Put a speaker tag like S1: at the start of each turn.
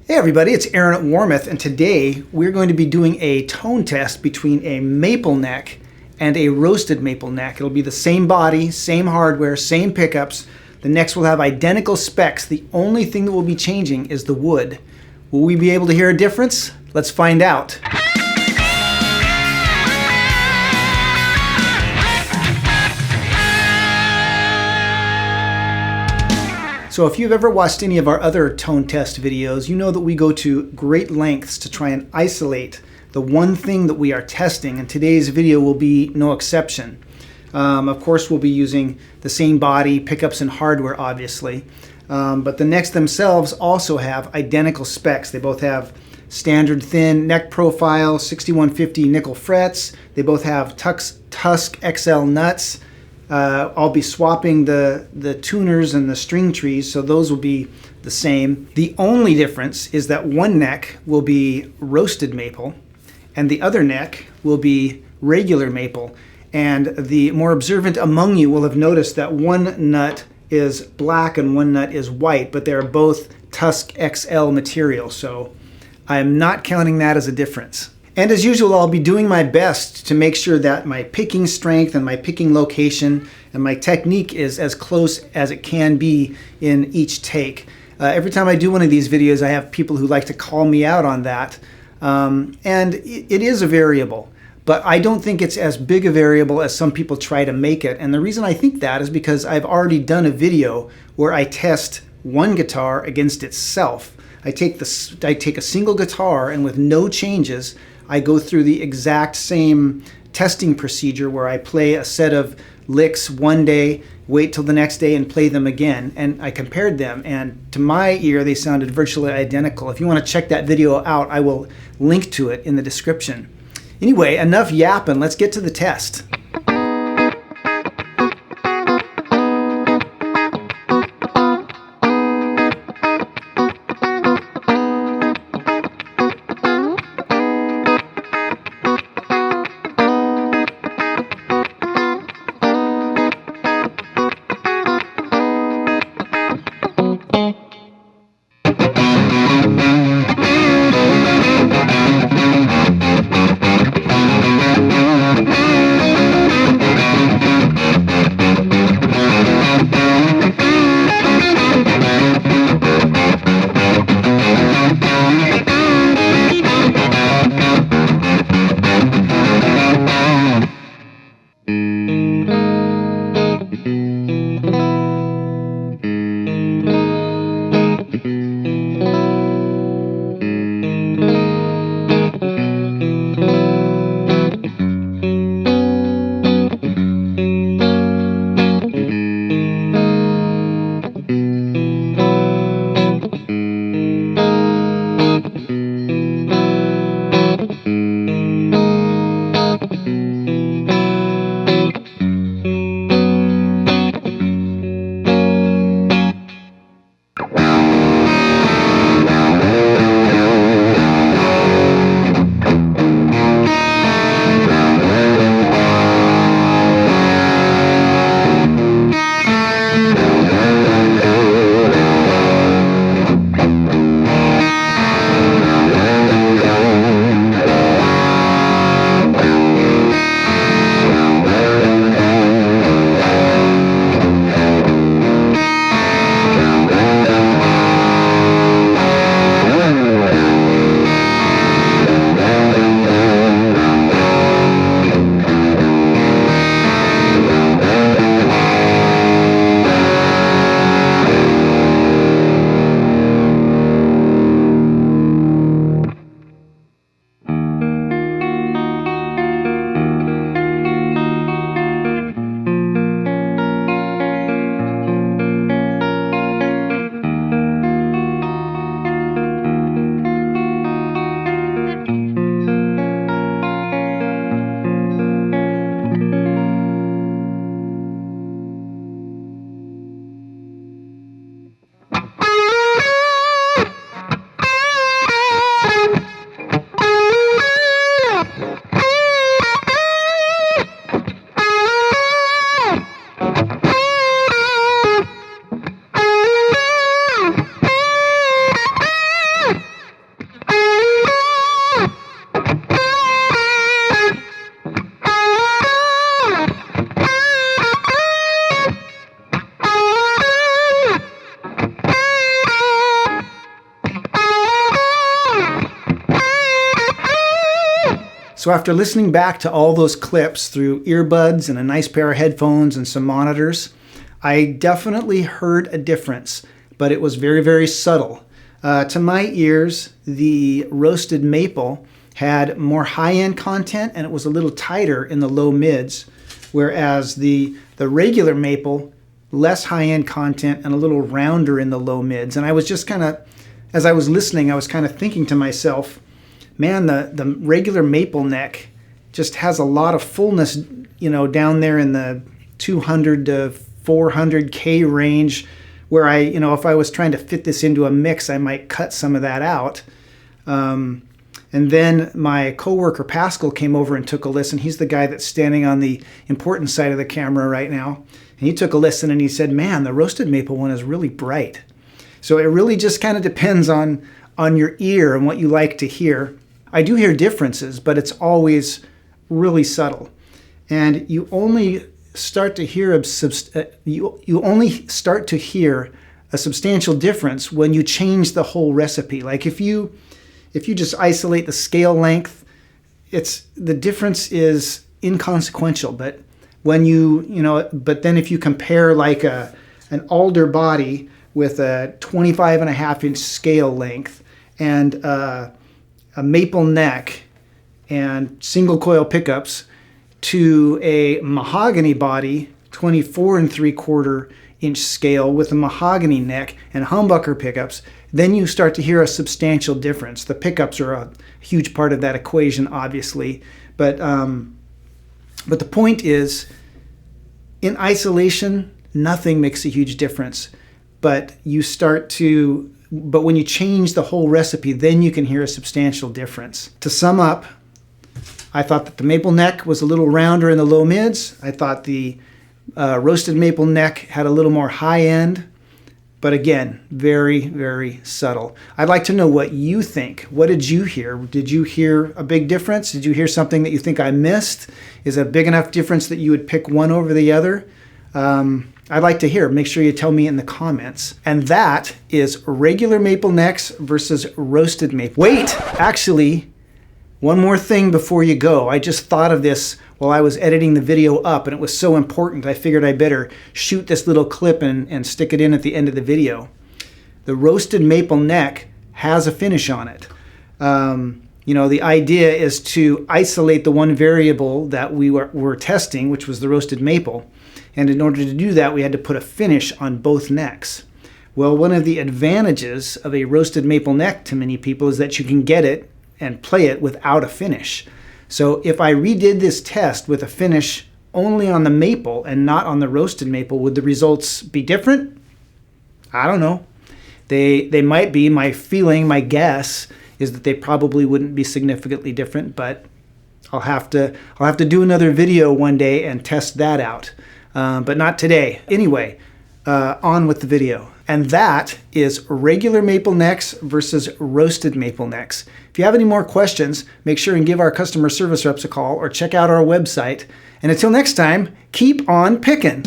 S1: Hey everybody, it's Aaron at Warmoth, and today we're going to be doing a tone test between a maple neck and a roasted maple neck. It'll be the same body, same hardware, same pickups. The necks will have identical specs. The only thing that will be changing is the wood. Will we be able to hear a difference? Let's find out. So if you've ever watched any of our other tone test videos, you know that we go to great lengths to try and isolate the one thing that we are testing, and today's video will be no exception. Of course, we'll be using the same body, pickups, and hardware, obviously. But the necks themselves also have identical specs. They both have standard thin neck profile, 6150 nickel frets. They both have Tusk XL nuts. I'll be swapping the tuners and the string trees, so those will be the same. The only difference is that one neck will be roasted maple and the other neck will be regular maple. And the more observant among you will have noticed that one nut is black and one nut is white, but they're both Tusk XL material, so I'm not counting that as a difference. And as usual, I'll be doing my best to make sure that my picking strength and my picking location and my technique is as close as it can be in each take. Every time I do one of these videos, I have people who like to call me out on that. And it is a variable, but I don't think it's as big a variable as some people try to make it. And the reason I think that is because I've already done a video where I test one guitar against itself. I take a single guitar, and with no changes, I go through the exact same testing procedure where I play a set of licks one day, wait till the next day, and play them again. And I compared them, and to my ear, they sounded virtually identical. If you want to check that video out, I will link to it in the description. Anyway, enough yapping. Let's get to the test. So after listening back to all those clips through earbuds and a nice pair of headphones and some monitors, I definitely heard a difference, but it was very, very subtle. To my ears, the roasted maple had more high-end content and it was a little tighter in the low mids, whereas the regular maple, less high-end content and a little rounder in the low mids. And I was just kind of, as I was listening, I was kind of thinking to myself, man, the regular maple neck just has a lot of fullness, you know, down there in the 200 to 400K range, where I, you know, if I was trying to fit this into a mix, I might cut some of that out. And then my coworker Pascal came over and took a listen. He's the guy that's standing on the important side of the camera right now. And he took a listen and he said, man, the roasted maple one is really bright. So it really just kind of depends on your ear and what you like to hear. I do hear differences, but it's always really subtle. And you only start to hear a substantial difference when you change the whole recipe. Like if you just isolate the scale length, the difference is inconsequential. But when but then if you compare like an alder body with a 25.5-inch scale length and a maple neck and single coil pickups to a mahogany body, 24.75-inch scale with a mahogany neck and humbucker pickups, then you start to hear a substantial difference. The pickups are a huge part of that equation, obviously, but the point is, in isolation, nothing makes a huge difference. But when you change the whole recipe, then you can hear a substantial difference. To sum up, I thought that the maple neck was a little rounder in the low mids. I thought the roasted maple neck had a little more high end, but again, very, very subtle. I'd like to know what you think. What did you hear? Did you hear a big difference? Did you hear something that you think I missed? Is it a big enough difference that you would pick one over the other? I'd like to hear. Make sure you tell me in the comments. And that is regular maple necks versus roasted maple. Wait, actually, one more thing before you go. I just thought of this while I was editing the video up, and it was so important, I figured I better shoot this little clip and stick it in at the end of the video. The roasted maple neck has a finish on it. The idea is to isolate the one variable that we were testing, which was the roasted maple. And in order to do that, we had to put a finish on both necks. Well, one of the advantages of a roasted maple neck to many people is that you can get it and play it without a finish. So if I redid this test with a finish only on the maple and not on the roasted maple, would the results be different? I don't know. They might be. My feeling, my guess is that they probably wouldn't be significantly different, but I'll have to do another video one day and test that out. But not today. Anyway, on with the video. And that is regular maple necks versus roasted maple necks. If you have any more questions, make sure and give our customer service reps a call or check out our website. And until next time, keep on picking.